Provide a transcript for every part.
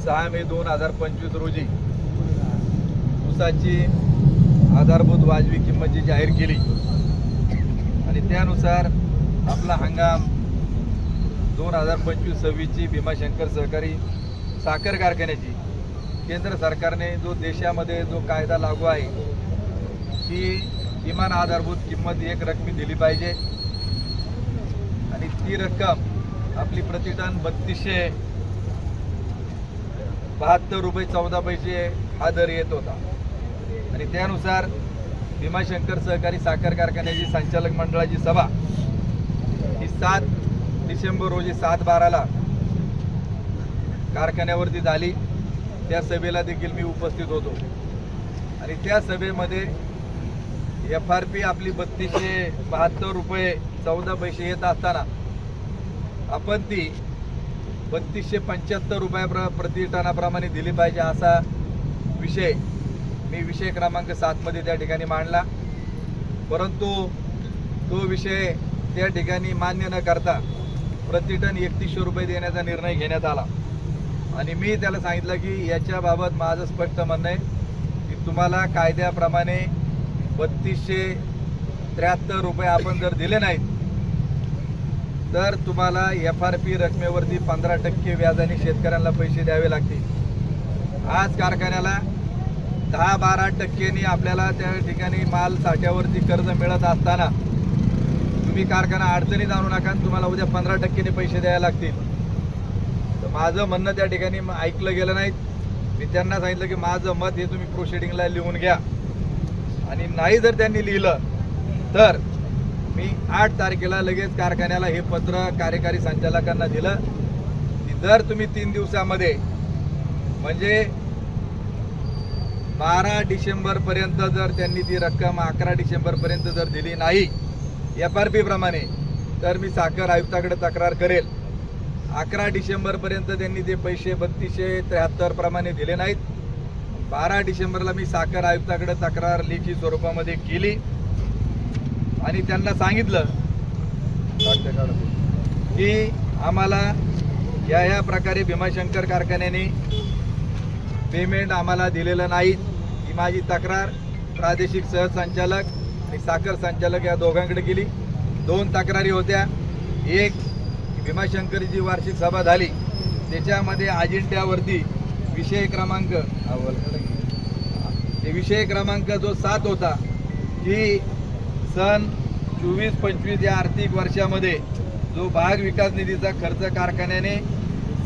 6 मे 2025 रोजी ऊसाची आधारभूत वाजवी किंमत जी जाहीर केली आणि त्यानुसार आपला हंगाम 2025-26 ची भीमाशंकर सहकारी साखर कारखान्याची केंद्र सरकारने जो देशामध्ये जो कायदा लागू आहे की किमान आधारभूत किंमत एक रकमी दिली पाहिजे आणि ती रक्कम आपली प्रति टन 3272 रुपये 14 पैसे हा दर येत होता आणि त्यानुसार भीमाशंकर सहकारी साखर कारखान्याची संचालक मंडळाची सभा ही 7 डिसेंबर रोजी 7:12 कारखान्यावरती झाली। त्या सभेला देखील मी उपस्थित होतो आणि त्या सभेमध्ये FRP आपली 3272 रुपये 14 पैसे येत असताना आपण ती 3275 रुपये प्रति टनाप्रमाणे दिली पाहिजे असा विषय मी विषय क्रमांक 7 मध्ये त्या ठिकाणी मांडला, परंतु तो विषय त्या ठिकाणी मान्य न करता प्रति टन 3100 रुपये देण्याचा निर्णय घेण्यात आला आणि मी त्याला सांगितलं की याच्याबाबत माझं स्पष्ट म्हणणं आहे की तुम्हाला कायद्याप्रमाणे 3273 रुपये आपण जर दिले नाहीत तर तुम्हाला FRP रकमेवरती 15% व्याजाने शेतकऱ्यांना पैसे द्यावे लागतील। आज कारखान्याला 10-12% आपल्याला त्या ठिकाणी माल साठ्यावरती कर्ज मिळत असताना तुम्ही कारखाना अडचणीत आणू नका, तुम्हाला उद्या 15% पैसे द्यावे लागतील। तर माझं म्हणणं त्या ठिकाणी ऐकलं गेलं नाही। मी त्यांना सांगितलं की माझं मत हे तुम्ही प्रोसिडिंगला लिहून घ्या आणि नाही जर त्यांनी लिहिलं तर मी 8 तारखेला लगेच कारखान्याला हे पत्र कार्यकारी संचालकांना दिलं की जर तुम्ही 3 दिवसामध्ये म्हणजे 12 डिसेंबर पर्यंत जर त्यांनी ती रक्कम 11 डिसेंबर पर्यंत जर दिली नाही FRP प्रमाणे तर मी साखर आयुक्ताकडे तक्रार करेल। 11 डिसेंबर पर्यंत त्यांनी ते पैसे 3273 प्रमाणे दिले नाहीत। 12 डिसेंबरला मी साखर आयुक्ताकडे तक्रार लेखी स्वरूपामध्ये केली आणि त्यांना सांगितलं की आम्हाला या प्रकारे भीमाशंकर कारखान्याने पेमेंट आम्हाला दिलेलं नाही। ही माझी तक्रार प्रादेशिक सहसंचालक आणि साखर संचालक या दोघांकडे गेली। 2 तक्रारी होत्या। एक भीमाशंकरची वार्षिक सभा झाली त्याच्यामध्ये अजिंठ्यावरती विषय क्रमांक जो 7 होता की सन 24-25 या आर्थिक वर्षामध्ये जो भाग विकास निधीचा खर्च कारखान्याने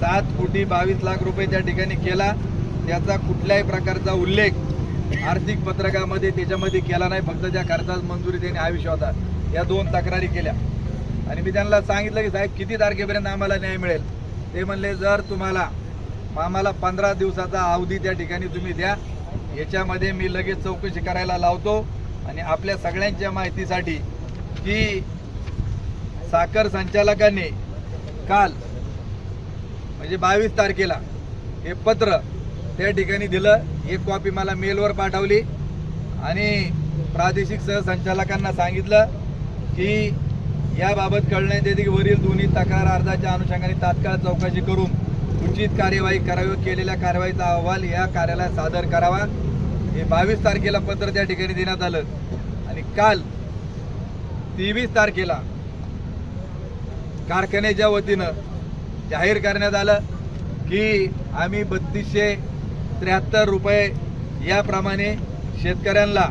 7,22,00,000 रुपये त्या ठिकाणी केला त्याचा कुठल्याही प्रकारचा उल्लेख आर्थिक पत्रकामध्ये त्याच्यामध्ये केला नाही। फक्त ज्या खर्चास मंजुरी देणे हा विषय होता। या 2 तक्रारी केल्या आणि मी त्यांना सांगितलं की साहेब किती तारखेपर्यंत आम्हाला न्याय मिळेल? ते म्हणले जर तुम्हाला आम्हाला 15 दिवसाचा अवधी त्या ठिकाणी तुम्ही द्या, याच्यामध्ये मी लगेच चौकशी करायला लावतो। आणि आपल्या सगळ्यांच्या माहितीसाठी की साखर संचालकांनी काल म्हणजे 22 तारखेला हे पत्र त्या ठिकाणी दिलं। एक कॉपी मला मेलवर पाठवली आणि प्रादेशिक सहसंचालकांना सांगितलं की याबाबत कळण्यात येते की वरील दोन्ही तक्रार अर्जाच्या अनुषंगाने तात्काळ चौकशी करून उचित कार्यवाही करावी, केलेल्या कारवाईचा अहवाल या कार्यालयात सादर करावा। हे 22 तारखेला पत्र त्या ठिकाणी देण्यात आलं आणि काल 23 तारखेला कारखान्याच्या वतीनं जाहीर करण्यात आलं की आम्ही 3273 रुपये याप्रमाणे शेतकऱ्यांना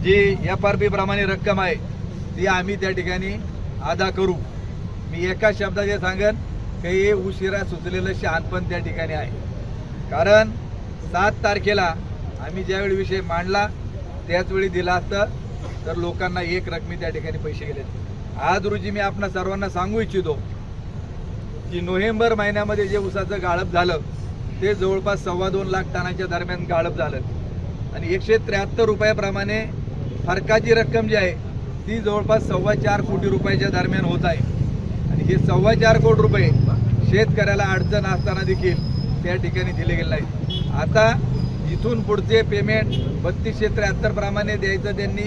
जी FRP प्रमाणे रक्कम आहे ती आम्ही त्या ठिकाणी अदा करू। मी एका शब्दात हे सांगेन की हे उशिरा सुचलेलं शहाणपण त्या ठिकाणी आहे, कारण 7 तारखेला आम्ही ज्यावेळी विषय मांडला त्याच वेळी दिला असतं तर लोकांना एक रकमी त्या ठिकाणी पैसे गेले। आज रोजी मी आपणा सर्वांना सांगू इच्छितो की नोव्हेंबर महिन्यामध्ये जे ऊसाचं गाळप झालं ते जवळपास 2.25 लाख टनाच्या दरम्यान गाळप झालं आणि 173 रुपयाप्रमाणे फरकाची रक्कम जी आहे ती जवळपास 4.25 कोटी रुपयाच्या दरम्यान होत आहे आणि हे 4.25 कोटी रुपये शेतकऱ्याला अडचण असताना देखील त्या ठिकाणी दिले गेले नाहीत। आता इथून पुढचे पेमेंट 3273 प्रमाणे द्यायचं त्यांनी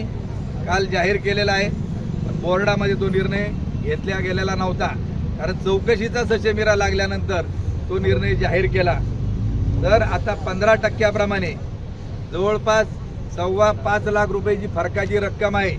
काल जाहीर केलेला आहे। बोर्डामध्ये तो निर्णय घेतला गेलेला नव्हता, कारण चौकशीचा सशेमिरा लागल्यानंतर तो निर्णय जाहीर केला. तर आता 15% जवळपास 5.25 लाख रुपयाची फरकाची रक्कम आहे.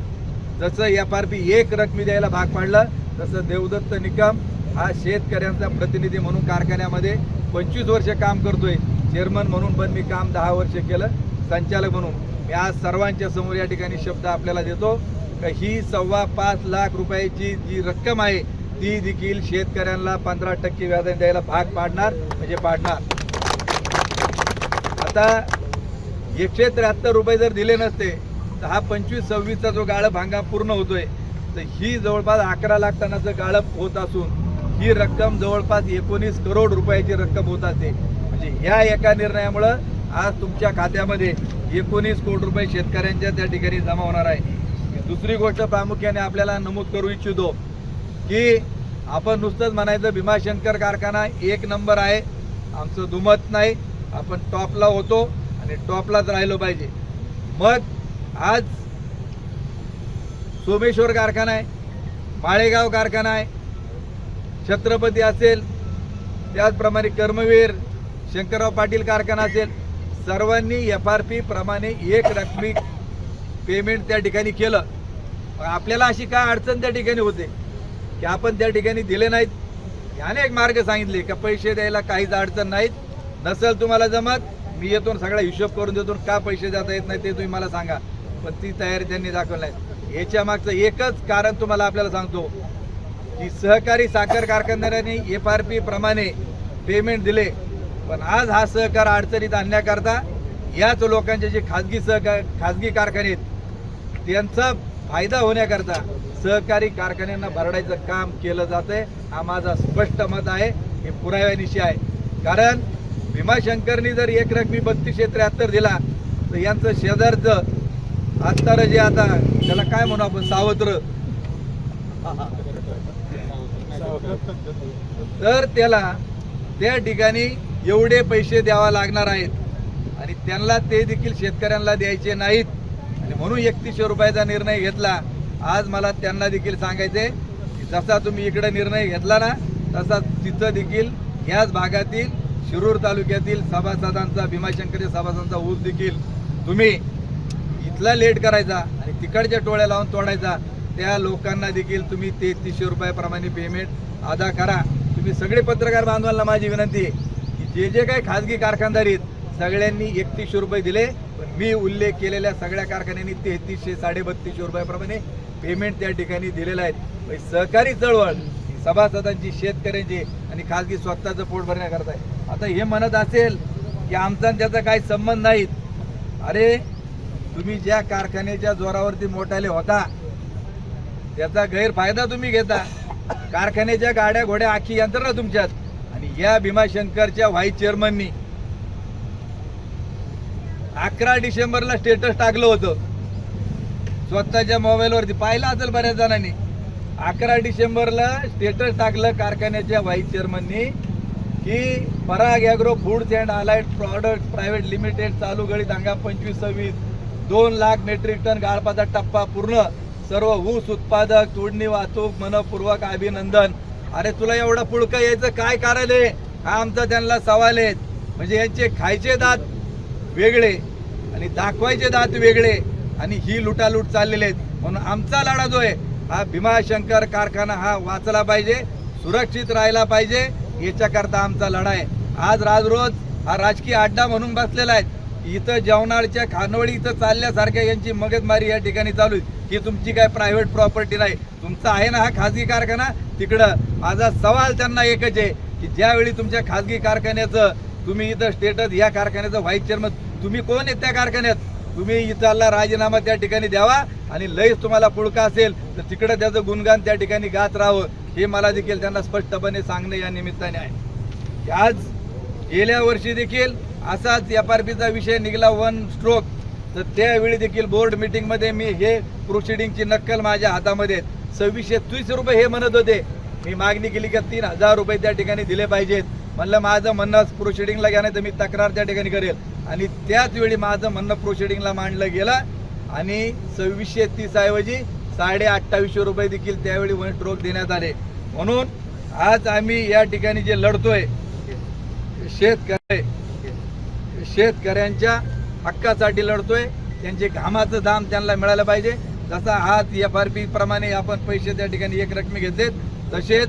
जसं FRP एक रकमी द्यायला भाग पाडलं तसं देवदत्त निकम हा शेतकऱ्यांचा प्रतिनिधी म्हणून कारखान्यामध्ये 25 वर्ष काम करतोय. चेअरमन म्हणून पण मी काम 10 वर्ष केलं, संचालक म्हणून. मी आज सर्वांच्या समोर या ठिकाणी शब्द आपल्याला देतो की ही 5.25 लाख रुपयाची जी रक्कम आहे ती देखील शेतकऱ्यांना 15% व्याजाने द्यायला भाग पाडणार म्हणजे पाडणार. आता 173 रुपये जर दिले नसते तर हा 25-26चा जो गाळप हंगाम पूर्ण होतोय तर ही जवळपास 11 लाख टनाचं गाळप होत असून ही रक्कम जवळपास 19 करोड रुपयाची रक्कम होत असते. म्हणजे ह्या एका निर्णयामुळं आज तुमच्या खात्यामध्ये 19 कोटी रुपये शेतकऱ्यांच्या त्या ठिकाणी जमा होणार आहे. दुसरी गोष्ट प्रामुख्याने आपल्याला नमूद करू इच्छितो की आपण नुसतंच म्हणायचं भीमाशंकर कारखाना 1 नंबर आहे, आमचं दुमत नाही, आपण टॉपला होतो आणि टॉपलाच राहिलो पाहिजे. मग आज सोमेश्वर कारखाना आहे, माळेगाव कारखाना आहे, छत्रपती असेल, त्याचप्रमाणे कर्मवीर शंकरराव पाटील कारखाना असेल, सर्वांनी FRP प्रमाणे एक रकमी पेमेंट त्या ठिकाणी केलं. आपल्याला अशी काय अडचण त्या ठिकाणी होते की आपण त्या ठिकाणी दिले नाहीत. अनेक मार्ग सांगितले की पैसे द्यायला काहीच अडचण नाहीत, नसेल तुम्हाला जमत मी येतो सगळा हिशोब करून देतो, का पैसे देता येत नाही ते तुम्ही मला सांगा. पण ती तयारी त्यांनी दाखवली नाही. याच्या मागचं एकच कारण तुम्हाला आपल्याला सांगतो की सहकारी साखर कारखानदारांनी FRP प्रमाणे पेमेंट दिले, पण आज हा सहकार अडचणीत आणण्याकरता याच लोकांचे जे खाजगी कारखाने आहेत त्यांचा फायदा होण्याकरता सहकारी कारखान्यांना भरडायचं काम केलं जातंय. हा माझा स्पष्ट मत आहे, हे पुराव्यानिशी आहे. कारण भीमाशंकरनी जर एक रकमी 3273 दिला तर यांचं शेजारचं आत्तार जे आता त्याला काय म्हणू आपण सावत्र, तर त्याला त्या ठिकाणी एवढे पैसे द्यावा लागणार आहेत आणि त्यांना ते देखील शेतकऱ्यांना द्यायचे नाहीत. आणि म्हणून 3100 रुपयाचा निर्णय घेतला. आज मला त्यांना देखील सांगायचे की जसा तुम्ही इकडे निर्णय घेतला ना तसा तिथं देखील याच भागातील शिरूर तालुक्यातील सभासदांचा भीमाशंकर सभासदांचा ऊस देखील तुम्ही इथला लेट करायचा आणि तिकडच्या टोळ्या लावून तोडायचा. त्या लोकांना देखील तुम्ही 3300 रुपयाप्रमाणे पेमेंट अदा करा. तुम्ही सगळे पत्रकार बांधवांना माझी विनंती आहे की जे काही खाजगी कारखानदारी आहेत सगळ्यांनी 3100 रुपये दिले, पण मी उल्लेख केलेल्या सगळ्या कारखान्यांनी 3300-3250 रुपयाप्रमाणे पेमेंट त्या ठिकाणी दिलेलं आहे. सहकारी चळवळ सभासदांची, शेतकऱ्यांची आणि खाजगी स्वतःचं पोट भरण्याकरता आहे. आता हे म्हणत असेल की आमचा त्याचा काही संबंध नाहीत. अरे तुम्ही ज्या कारखान्याच्या जोरावरती मोठाले होता त्याचा गैरफायदा तुम्ही घेता. कारखान्याच्या गाड्या घोड्या आखी यंत्रणा तुमच्यात. आणि या भीमाशंकरच्या व्हाईस चेअरमननी 11 डिसेंबरला स्टेटस टाकलं होतं स्वतःच्या मोबाईलवरती, पाहिलं असेल बऱ्याच जणांनी. 11 डिसेंबरला स्टेटस टाकलं कारखान्याच्या व्हाईस चेअरमननी की Parag agro foods and allied product private limited चालू गळीत हंगाम 25-26 2 लाख मेट्रिक टन गाळपाचा टप्पा पूर्ण, सर्व ऊस उत्पादक तोडणी वाहतूक मनपूर्वक अभिनंदन. अरे तुला एवढं पुळकं यायचं काय कारण आहे, हा आमचा त्यांना सवाल आहे. म्हणजे यांचे खायचे दात वेगळे आणि दाखवायचे दात वेगळे आणि ही लुटालूट चाललेले आहेत. म्हणून आमचा लढा जो आहे हा भीमाशंकर कारखाना हा वाचला पाहिजे, सुरक्षित राहिला पाहिजे, याच्याकरता आमचा लढा आहे. आज राजरोज हा राजकीय अड्डा म्हणून बसलेला आहे. इथं जेवणाच्या खानवळी इथं चालल्यासारख्या यांची मगजमारी या ठिकाणी चालू आहे की तुमची काय प्रायव्हेट प्रॉपर्टी नाही, तुमचा आहे ना हा खाजगी कारखाना तिकडं. माझा सवाल त्यांना एकच आहे की ज्यावेळी तुमच्या खाजगी कारखान्याचं तुम्ही इथं स्टेटस, या कारखान्याचं व्हाईस चेअरमन तुम्ही कोण आहेत त्या कारखान्यात, तुम्ही इथला राजीनामा त्या ठिकाणी द्यावा आणि लयच तुम्हाला पुळका असेल तर तिकडं त्याचं गुणगान त्या ठिकाणी गात राहावं. हे मला देखील त्यांना स्पष्टपणे सांगणं या निमित्ताने आहे. आज गेल्या वर्षी देखील असाच FRPचा विषय निघाला 1 स्ट्रोक, तर त्यावेळी देखील बोर्ड मीटिंगमध्ये मी हे प्रोसिडिंगची नक्कल माझ्या हातामध्ये 2630 रुपये हे म्हणत होते. मी मागणी केली की 3000 रुपये त्या ठिकाणी दिले पाहिजेत. म्हणलं माझं म्हणणं प्रोसिडिंगला घ्या नाही तर मी तक्रार त्या ठिकाणी करेल. आणि त्याच वेळी माझं म्हणणं प्रोसिडिंगला मांडलं गेलं आणि 2630 ऐवजी 2850 रुपये देखील त्यावेळी 1 स्ट्रोक देण्यात आले. म्हणून आज आम्ही या ठिकाणी जे लढतोय शेतकऱ्यांच्या हक्कासाठी लढतोय. त्यांचे घामाचं दाम त्यांना मिळालं पाहिजे. जसा आज FRP प्रमाणे आपण पैसे त्या ठिकाणी एक रकमी घेतलेत, तसेच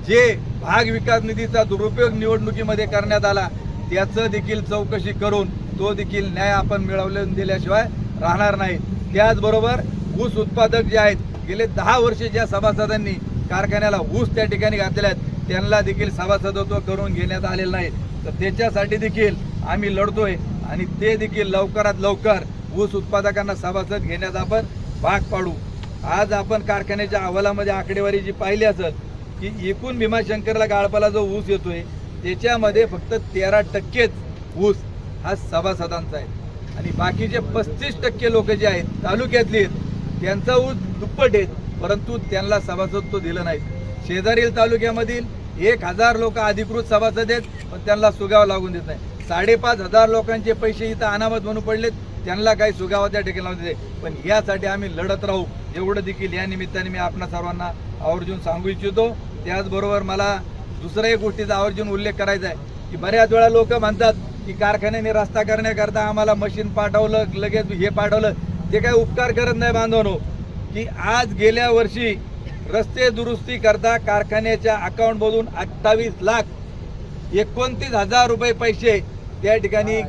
जे भाग विकास निधीचा दुरुपयोग निवडणुकीमध्ये करण्यात आला त्याचं देखील चौकशी करून तो देखील न्याय आपण मिळवून दिल्याशिवाय राहणार नाही. त्याचबरोबर ऊस उत्पादक जे आहेत, गेले 10 वर्ष ज्या सभासदांनी कारखान्याला ऊस त्या ठिकाणी घातलेले आहेत त्यांना देखील सभासदत्व करून घेण्यात आलेलं नाही. तर त्याच्यासाठी देखील आम्ही लढतोय आणि ते देखील लवकरात लवकर ऊस उत्पादकांना सभासद घेण्यात आपण भाग पाडू. आज आपण कारखान्याच्या अहवालामध्ये आकडेवारी जी पाहिली असेल की एकूण भीमाशंकरला गाळपाला जो ऊस येतोय त्याच्यामध्ये फक्त 13% ऊस हा सभासदांचा आहे आणि बाकीचे 35% लोक जे आहेत तालुक्यातले आहेत त्यांचा ऊस दुप्पट आहेत, परंतु त्यांना सभासदत्व दिलं नाही. शेजारील तालुक्यामधील 1000 लोक अधिकृत सभासद आहेत, पण त्यांना सुगाव लागून देत नाही. 5,500 लोकांचे पैसे इथं अनामत म्हणून पडलेत, त्यांना काही सुगावा त्या ठिकाणी लावून देते. पण यासाठी आम्ही लढत राहू एवढं देखील या निमित्ताने मी आपणा सर्वांना आवर्जून सांगू इच्छितो. त्याचबरोबर मला दुसऱ्या एक गोष्टीचा आवर्जून उल्लेख करायचा आहे की बऱ्याच वेळा लोक म्हणतात की कारखान्याने रस्ता करण्याकरता आम्हाला मशीन पाठवलं, लगेच हे पाठवलं. ते काय उपकार करत नाही बांधवांनो, की आज गेल्या वर्षी रस्ते दुरुस्ती करता कारखान्याच्या अकाउंटमधून 28,29,000 रुपये पैसे त्या ठिकाणी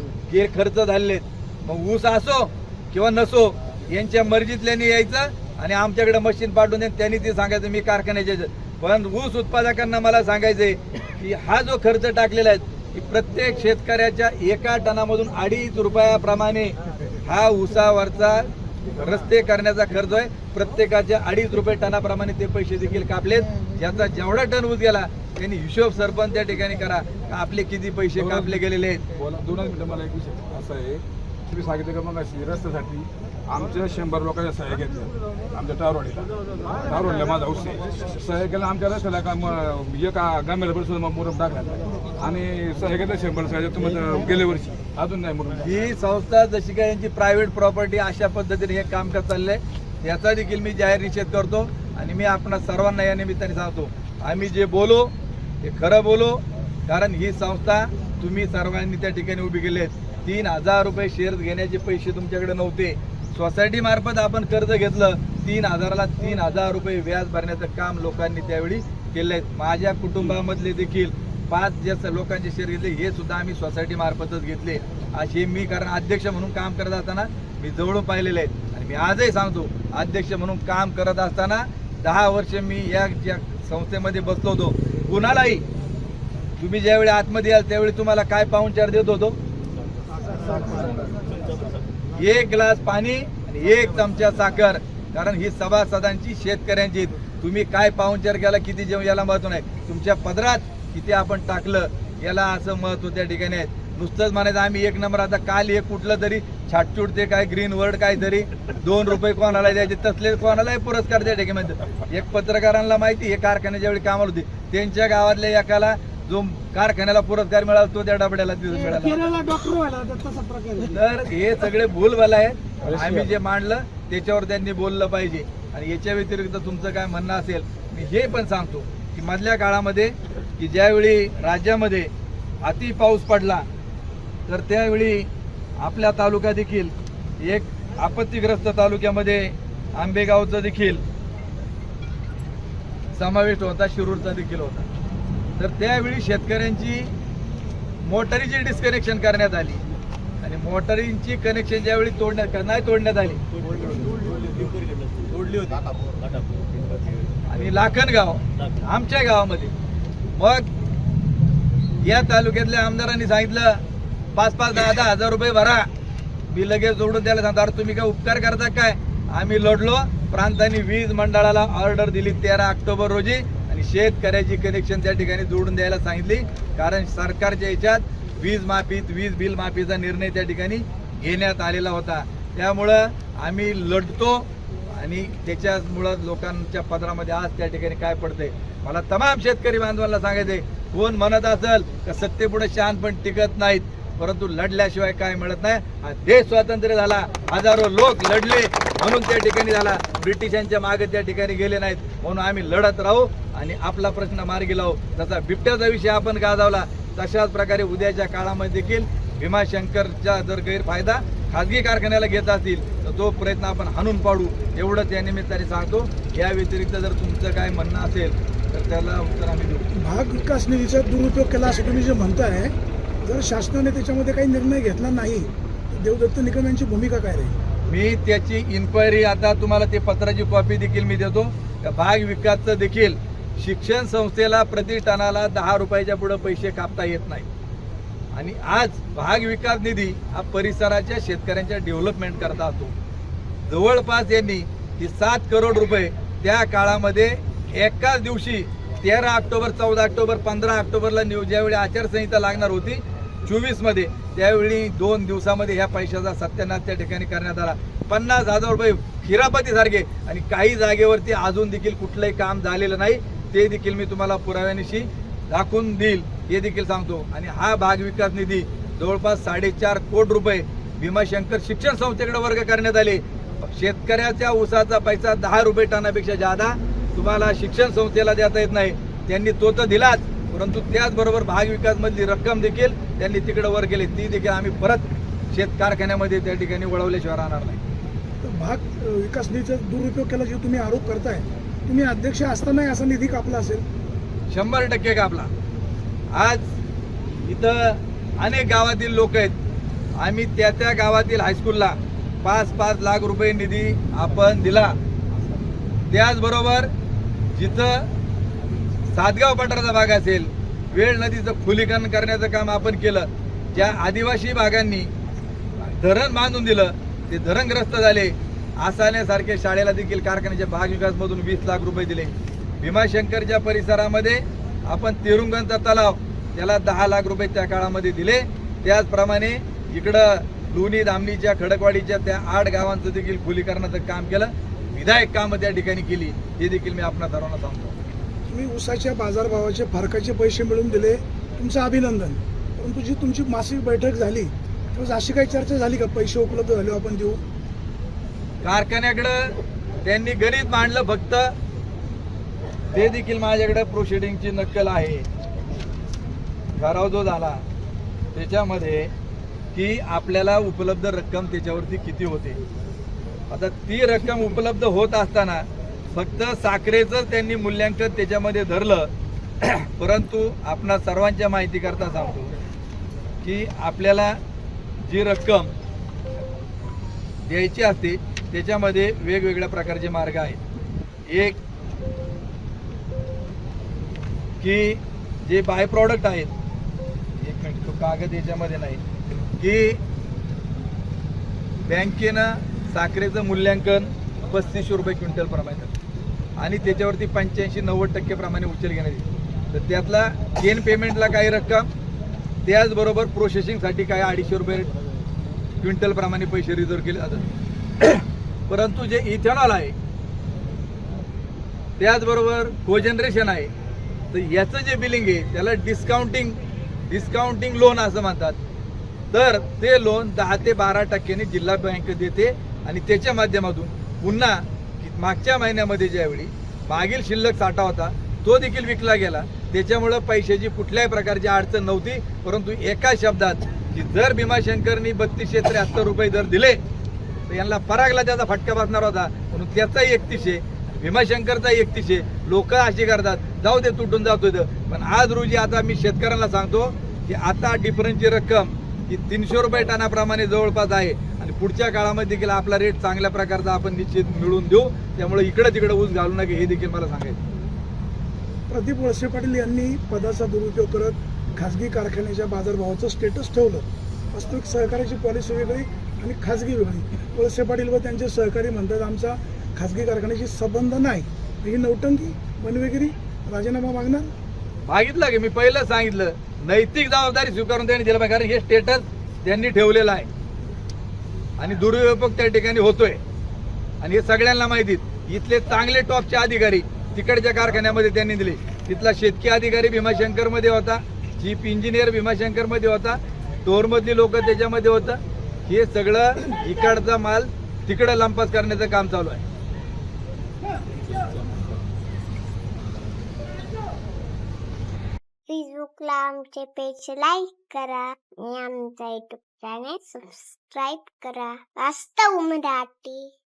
खर्च झालेत. मग ऊस असो किंवा नसो यांच्या मर्जीतल्याने यायचं आणि आमच्याकडे मशीन पाठवून देत त्यांनी ते सांगायचं मी कारखान्याचे. पण ऊस उत्पादकांना मला सांगायचंय की हा जो खर्च टाकलेला आहे की प्रत्येक शेतकऱ्याच्या एका टनामधून 2.5 रुपयाप्रमाणे हा ऊसावरचा रस्ते करण्याचा खर्च आहे. प्रत्येकाच्या 2.5 रुपये टनाप्रमाणे ते पैसे देखील कापलेत. ज्याचा जेवढा टन ऊस गेला त्यांनी हिशोब सरपंच त्या ठिकाणी करा का आपले किती पैसे कापले गेलेले आहेत. 2 मिनिटं मला एक विषय असं आहे, तुम्ही सांगितलं का मग रस्त्यासाठी आमच्या 100 लोकांच्या सह्या घेतल्या आमच्या टावरवाडीला माझा ऊस सह्या केला आमच्या रस्त्याला का एका गाम्याला परिसर मग मुरम टाकला आणि सह्या घेतल्या 100 सह्या तुम्हाला गेल्या वर्षी अजून नाही मुरम. ही संस्था जशी काय यांची प्रायव्हेट प्रॉपर्टी अशा पद्धतीने हे काम करत चाललंय याचा देखील मी जाहीर निषेध करतो. आणि मी आपणा सर्वांना या निमित्ताने सांगतो आम्ही जे बोलो ते खरं बोलो, कारण ही संस्था तुम्ही सर्वांनी त्या ठिकाणी उभी केली आहेत. 3,000 रुपये शेअर्स घेण्याचे पैसे तुमच्याकडे नव्हते. सोसायटी मार्फत आपण कर्ज घेतलं, 3,000ला 3,000 रुपये व्याज भरण्याचं काम लोकांनी त्यावेळी केलं आहे. माझ्या कुटुंबामधले देखील 5 जे लोकांचे शेअर घेतले हे सुद्धा आम्ही सोसायटी मार्फतच घेतले. असे मी कारण अध्यक्ष म्हणून काम करत असताना मी जवळून पाहिलेले आहेत आणि मी आजही सांगतो अध्यक्ष म्हणून काम करत असताना 10 वर्ष मी या ज्या संस्थेमध्ये बसलो होतो. कुणालाही तुम्ही ज्यावेळी आतमध्ये याल त्यावेळी तुम्हाला काय पाहुणचार देत होतो? 1 ग्लास पाणी आणि 1 चमचा साखर. कारण ही सभासदांची शेतकऱ्यांची तुम्ही काय पाहुणचार केला किती जेवण याला महत्व नाही, तुमच्या पदरात किती आपण टाकलं याला असं महत्व त्या ठिकाणी आहे. नुसतंच म्हणायचं आम्ही 1 नंबर. आता काल एक कुठलं तरी छाटछूट ते काय ग्रीन वर्ड काहीतरी 2 रुपये कोणाला द्यायचे तसले कोणालाही पुरस्कार त्या ठिकाणी. एक पत्रकारांना माहिती हे कारखान्याच्या वेळी कामाला होती त्यांच्या गावातल्या एकाला जो कारखान्याला पुरस्कार मिळाला तो त्या डबड्याला मिळाला. तर हे सगळे भूलभाल आहेत. आम्ही जे मांडलं त्याच्यावर त्यांनी बोललं पाहिजे. आणि याच्या व्यतिरिक्त तुमचं काय म्हणणं असेल मी हे पण सांगतो की मधल्या काळामध्ये की ज्यावेळी राज्यामध्ये अति पाऊस पडला तर त्यावेळी आपल्या तालुका देखील एक आपत्तीग्रस्त तालुक्यामध्ये आंबेगावचा देखील समावेश होता, शिरूरचा देखील होता. तर त्यावेळी शेतकऱ्यांची मोटारीची डिस्कनेक्शन करण्यात आली आणि मोटारींची कनेक्शन ज्यावेळी तोडण्यात आली तोडली होती आणि लाखनगाव आमच्या गावामध्ये. मग या तालुक्यातल्या आमदारांनी सांगितलं 5-5, 10-10 हजार रुपये भरा. मी लगेच जोडून द्यायला सांगतो अरे तुम्ही काय उपकार करता काय. आम्ही लढलो. प्रांतांनी वीज मंडळाला ऑर्डर दिली 13 ऑक्टोबर रोजी आणि शेतकऱ्याची कनेक्शन त्या ठिकाणी जोडून द्यायला सांगितली. कारण सरकारच्या याच्यात वीज बिल माफीचा निर्णय त्या ठिकाणी घेण्यात आलेला होता. त्यामुळं आम्ही लढतो आणि त्याच्यामुळं लोकांच्या पदरामध्ये आज त्या ठिकाणी काय पडतंय. मला तमाम शेतकरी बांधवांना सांगायचंय कोण म्हणत असेल का सत्तेपुढे शहाणपण टिकत नाहीत, परंतु लढल्याशिवाय काय मिळत नाही. हा देश स्वातंत्र्य झाला, हजारो लोक लढले म्हणून त्या ठिकाणी झाला. ब्रिटिशांच्या मागे त्या ठिकाणी गेले नाहीत म्हणून आम्ही लढत राहू आणि आपला प्रश्न मार्गी लावू. जसा बिबट्याचा विषय आपण गाजवला तशाच प्रकारे उद्याच्या काळामध्ये देखील भीमाशंकरचा जर गैरफायदा खाजगी कारखान्याला घेत असतील तर तो प्रयत्न आपण हाणून पाडू, एवढंच या निमित्ताने सांगतो. या व्यतिरिक्त जर तुमचं काय म्हणणं असेल तर त्याला उत्तर आम्ही देऊ. भाग विकास निधीचा दुरुपयोग केला असं तुम्ही जे म्हणताय, जर शासनाने त्याच्यामध्ये काही निर्णय घेतला नाही तर देवदत्त निकम यांची भूमिका काय राहील? मी त्याची इन्क्वायरी आता तुम्हाला ते पत्राची कॉपी देखील मी देतो. भाग विकासचं देखील शिक्षण संस्थेला प्रति टनाला 10 रुपयाच्या पुढे पैसे कापता येत नाही. आणि आज भाग विकास निधी हा परिसराच्या शेतकऱ्यांच्या डेव्हलपमेंट करता असतो. जवळपास यांनी ही 7 करोड रुपये त्या काळामध्ये एकाच दिवशी 13 ऑक्टोबर, 14 ऑक्टोबर, 15 ऑक्टोबरला ज्यावेळी आचारसंहिता लागणार होती 24 मध्ये, त्यावेळी 2 दिवसामध्ये ह्या पैशाचा सत्यानाश त्या ठिकाणी करण्यात आला. 50,000 रुपये खिरापतीसारखे, आणि काही जागेवरती अजून देखील कुठलंही काम झालेलं नाही. ते देखील मी तुम्हाला पुराव्यानिशी दाखवून देईल हे देखील सांगतो. आणि हा भाग विकास निधी जवळपास 4.5 कोटी रुपये भीमाशंकर शिक्षण संस्थेकडे वर्ग करण्यात आले. शेतकऱ्याच्या ऊसाचा पैसा 10 रुपये टनापेक्षा जादा तुम्हाला शिक्षण संस्थेला देता येत नाही. त्यांनी तो तर दिलाच, परंतु त्याचबरोबर भाग विकास मधली रक्कम देखील त्यांनी तिकडे वर केली, ती देखील आम्ही परत शेत कारखान्यामध्ये त्या ठिकाणी वळवल्याशिवाय राहणार नाही. तर भाग विकास निधीचा दुरुपयोग केला जे तुम्ही आरोप करताय, तुम्ही अध्यक्ष असताना असा निधी कापला असेल? 100% कापला. आज इथं अनेक गावातील लोक आहेत. आम्ही त्या गावातील हायस्कूलला 5-5 लाख रुपये निधी आपण दिला. त्याचबरोबर जिथं सातगाव पठाराचा भाग असेल, वेळ नदीचं खुलीकरण करण्याचं काम आपण केलं. ज्या आदिवासी भागांनी धरण बांधून दिलं, ते धरणग्रस्त झाले. आसाण्यासारख्या शाळेला देखील कारखान्याच्या भाग विकासमधून 20 लाख रुपये दिले. भीमाशंकरच्या परिसरामध्ये आपण तिरुंगणचा तलाव, त्याला 10 लाख रुपये त्या काळामध्ये दिले. त्याचप्रमाणे इकडं लोणी, धामणीच्या, खडकवाडीच्या त्या 8 गावांचं देखील खुलीकरणाचं काम केलं. विधायक कामं त्या ठिकाणी केली, हे देखील मी आपल्या सर्वांना सांगतो. तुम्ही ऊसाच्या बाजारभावाचे फरकाचे पैसे मिळवून दिले, तुमचं अभिनंदन. परंतु जी तुमची मासिक बैठक झाली तेव्हा अशी काही चर्चा झाली का पैसे उपलब्ध झाले आपण देऊ? कारखान्याकडं त्यांनी गणित मांडलं फक्त, ते देखील माझ्याकडे प्रोसिडिंगची नक्कल आहे. ठराव जो झाला त्याच्यामध्ये की आपल्याला उपलब्ध रक्कम त्याच्यावरती किती होते. आता ती रक्कम उपलब्ध होत असताना फक्त साखरेचं त्यांनी मूल्यांकन त्याच्यामध्ये धरलं. परंतु आपणा सर्वांच्या माहितीकरता सांगतो की आपल्याला जी रक्कम द्यायची असते त्याच्यामध्ये वेगवेगळ्या प्रकारचे मार्ग आहेत. एक की जे बाय प्रॉडक्ट आहेत, एक मिनिट, तो कागद याच्यामध्ये नाही, की बँकेनं साखरेचं मूल्यांकन 3500 रुपये क्विंटल प्रमाणे आणि त्याच्यावरती 85-90% प्रमाणे उचल घेण्यात येईल. तर त्यातला चेन पेमेंटला काही रक्कम, त्याचबरोबर प्रोसेसिंगसाठी काही 250 रुपये क्विंटल प्रमाणे पैसे रिझर्व केले जातात. परंतु जे इथेनॉल आहे, त्याचबरोबर कोजनरेशन आहे, तर याचं जे बिलिंग आहे त्याला डिस्काउंटिंग लोन असं म्हणतात. तर ते लोन 10 ते 12% जिल्हा बँक देते आणि त्याच्या माध्यमातून पुन्हा मागच्या महिन्यामध्ये ज्यावेळी मागील शिल्लक साठा होता तो देखील विकला गेला. त्याच्यामुळं पैशाची कुठल्याही प्रकारची अडचण नव्हती. परंतु एका शब्दात की जर भीमाशंकरनी 3273 रुपये जर दिले तर यांना परागला त्याचा फटका बसणार होता, म्हणून त्याचाही 31 भीमाशंकरचा 31. लोक अशी करतात जाऊ दे तुटून जातो. पण आज रोजी आता मी शेतकऱ्यांना सांगतो की आता डिफरन्सची रक्कम ही 300 रुपये टनाप्रमाणे जवळपास आहे आणि पुढच्या काळामध्ये देखील आपला रेट चांगल्या प्रकारचा आपण निश्चित मिळवून देऊ. त्यामुळे इकडे तिकडे ऊस घालू नये हे देखील मला सांगायचं. प्रदीप वळसे पाटील यांनी पदाचा दुरुपयोग करत खाजगी कारखान्याच्या बाजारभावाचं स्टेटस ठेवलं. वास्तविक सहकार्याची पॉलिसी वेगळी आणि खाजगी वेगळी. वळसे पाटील व त्यांचे सहकारी म्हणतात आमचा खाजगी कारखान्याशी संबंध नाही. ही नौटंकी, मनवेगिरी, राजीनामा मागणार. मागितलं की मी पहिलं सांगितलं, नैतिक जबाबदारी स्वीकारून त्यांनी दिलं पाहिजे, कारण हे स्टेटस त्यांनी ठेवलेलं आहे आणि दुरुपयोग त्या ठिकाणी होतोय आणि हे सगळ्यांना माहिती. इथले चांगले टॉपचे अधिकारी तिकडच्या कारखान्यामध्ये त्यांनी दिले. तिथला शेतकी अधिकारी भीमाशंकरमध्ये होता, चीफ इंजिनियर भीमाशंकरमध्ये होता, स्टोअरमधली लोक त्याच्यामध्ये होतं. हे सगळं इकडचा माल तिकडं लंपास करण्याचं काम चालू आहे. फेसबुकला आमचे पेज लाईक करा आणि आमचा युट्यूब चॅनेल सबस्क्राईब करा. वास्तव मराठी.